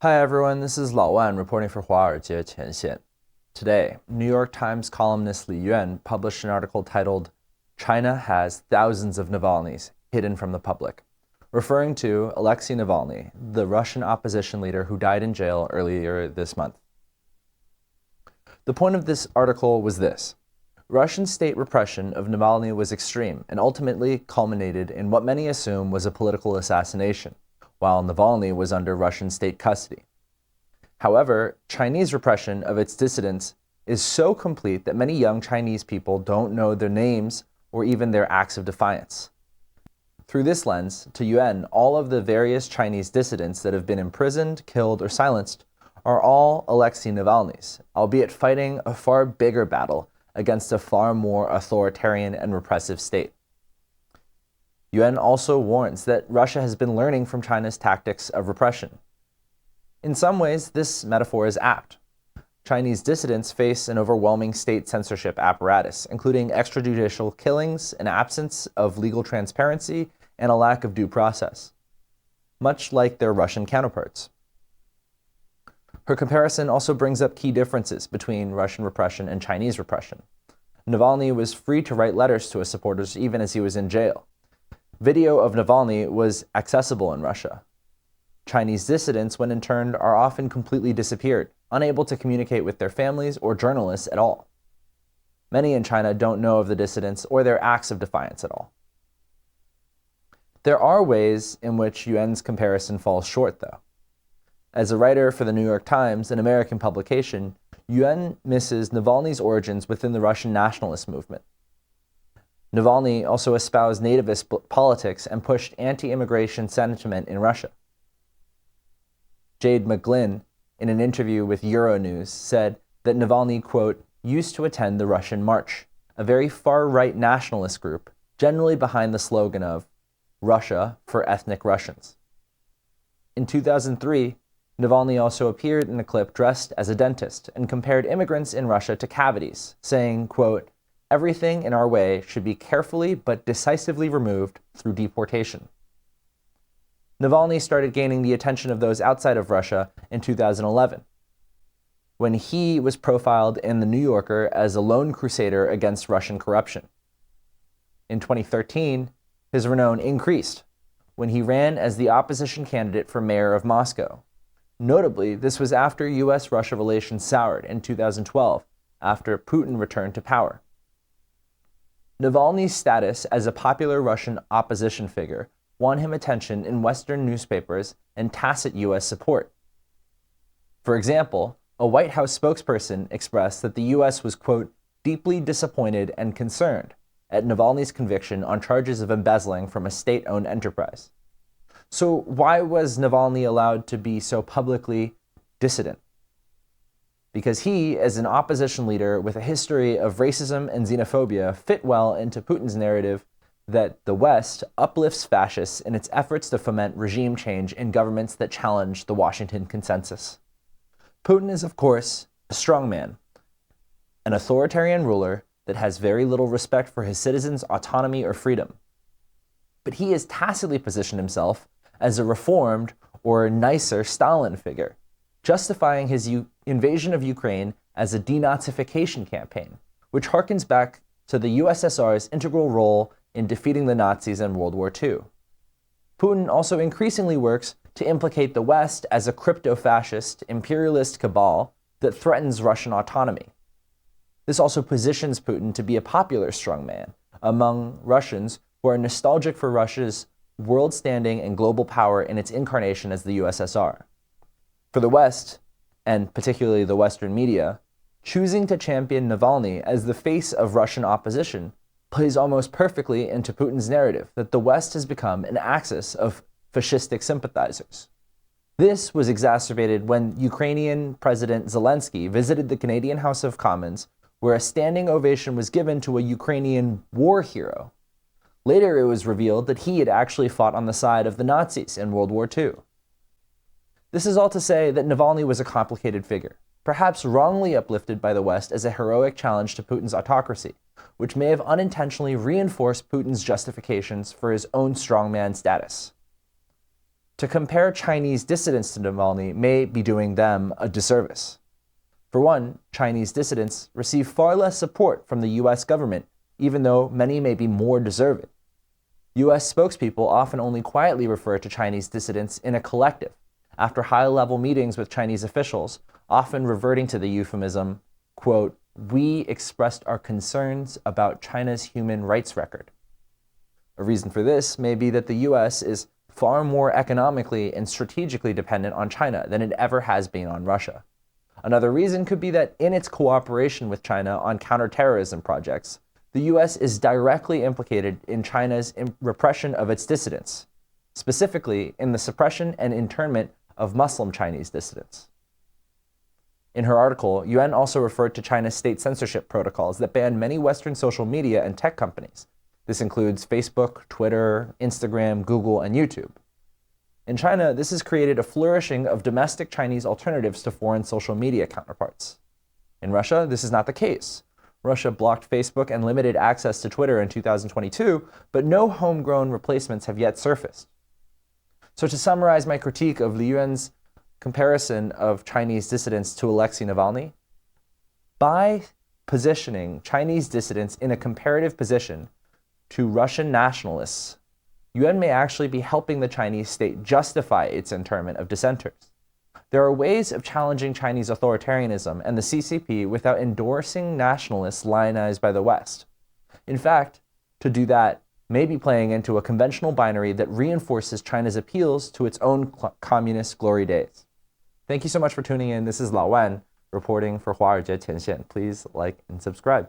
Hi everyone, this is Lao Wan reporting for 华尔街前线. Today, New York Times columnist Li Yuan published an article titled, "China has thousands of Navalnys hidden from the public," referring to Alexei Navalny, the Russian opposition leader who died in jail earlier this month. The point of this article was this: Russian state repression of Navalny was extreme and ultimately culminated in what many assume was a political assassination, while Navalny was under Russian state custody. However, Chinese repression of its dissidents is so complete that many young Chinese people don't know their names or even their acts of defiance. Through this lens, to Yuan, all of the various Chinese dissidents that have been imprisoned, killed, or silenced are all Alexei Navalny's, albeit fighting a far bigger battle against a far more authoritarian and repressive state. Yuan also warns that Russia has been learning from China's tactics of repression. In some ways, this metaphor is apt. Chinese dissidents face an overwhelming state censorship apparatus, including extrajudicial killings, an absence of legal transparency, and a lack of due process, much like their Russian counterparts. Her comparison also brings up key differences between Russian repression and Chinese repression. Navalny was free to write letters to his supporters even as he was in jail. Video of Navalny was accessible in Russia. Chinese dissidents, when interned, are often completely disappeared, unable to communicate with their families or journalists at all. Many in China don't know of the dissidents or their acts of defiance at all. There are ways in which Yuan's comparison falls short, though. As a writer for the New York Times, an American publication, Yuan misses Navalny's origins within the Russian nationalist movement. Navalny also espoused nativist politics and pushed anti-immigration sentiment in Russia. Jade McGlynn, in an interview with Euronews, said that Navalny, quote, used to attend the Russian March, a very far-right nationalist group, generally behind the slogan of Russia for ethnic Russians. In 2003, Navalny also appeared in a clip dressed as a dentist and compared immigrants in Russia to cavities, saying, quote, "Everything in our way should be carefully but decisively removed through deportation." Navalny started gaining the attention of those outside of Russia in 2011, when he was profiled in The New Yorker as a lone crusader against Russian corruption. In 2013, his renown increased when he ran as the opposition candidate for mayor of Moscow. Notably, this was after U.S.-Russia relations soured in 2012, after Putin returned to power. Navalny's status as a popular Russian opposition figure won him attention in Western newspapers and tacit U.S. support. For example, a White House spokesperson expressed that the U.S. was, quote, deeply disappointed and concerned at Navalny's conviction on charges of embezzling from a state-owned enterprise. So why was Navalny allowed to be so publicly dissident? Because he, as an opposition leader with a history of racism and xenophobia, fit well into Putin's narrative that the West uplifts fascists in its efforts to foment regime change in governments that challenge the Washington Consensus. Putin is, of course, a strongman, an authoritarian ruler that has very little respect for his citizens' autonomy or freedom. But he has tacitly positioned himself as a reformed or nicer Stalin figure, justifying his invasion of Ukraine as a denazification campaign, which harkens back to the USSR's integral role in defeating the Nazis in World War II. Putin also increasingly works to implicate the West as a crypto-fascist, imperialist cabal that threatens Russian autonomy. This also positions Putin to be a popular strongman among Russians who are nostalgic for Russia's world standing and global power in its incarnation as the USSR. For the West, and particularly the Western media, choosing to champion Navalny as the face of Russian opposition plays almost perfectly into Putin's narrative that the West has become an axis of fascistic sympathizers. This was exacerbated when Ukrainian President Zelensky visited the Canadian House of Commons, where a standing ovation was given to a Ukrainian war hero. Later, it was revealed that he had actually fought on the side of the Nazis in World War II. This is all to say that Navalny was a complicated figure, perhaps wrongly uplifted by the West as a heroic challenge to Putin's autocracy, which may have unintentionally reinforced Putin's justifications for his own strongman status. To compare Chinese dissidents to Navalny may be doing them a disservice. For one, Chinese dissidents receive far less support from the US government, even though many may be more deserving. US spokespeople often only quietly refer to Chinese dissidents in a collective, after high-level meetings with Chinese officials, often reverting to the euphemism, quote, "We expressed our concerns about China's human rights record." A reason for this may be that the US is far more economically and strategically dependent on China than it ever has been on Russia. Another reason could be that in its cooperation with China on counterterrorism projects, the US is directly implicated in China's repression of its dissidents, specifically in the suppression and internment of Muslim Chinese dissidents. In her article, Yuan also referred to China's state censorship protocols that ban many Western social media and tech companies. This includes Facebook, Twitter, Instagram, Google, and YouTube. In China, this has created a flourishing of domestic Chinese alternatives to foreign social media counterparts. In Russia, this is not the case. Russia blocked Facebook and limited access to Twitter in 2022, but no homegrown replacements have yet surfaced. So to summarize my critique of Li Yuan's comparison of Chinese dissidents to Alexei Navalny, by positioning Chinese dissidents in a comparative position to Russian nationalists, Yuan may actually be helping the Chinese state justify its internment of dissenters. There are ways of challenging Chinese authoritarianism and the CCP without endorsing nationalists lionized by the West. In fact, to do that may be playing into a conventional binary that reinforces China's appeals to its own communist glory days. Thank you so much for tuning in. This is Lao Wan reporting for 华尔街前线. Please like and subscribe.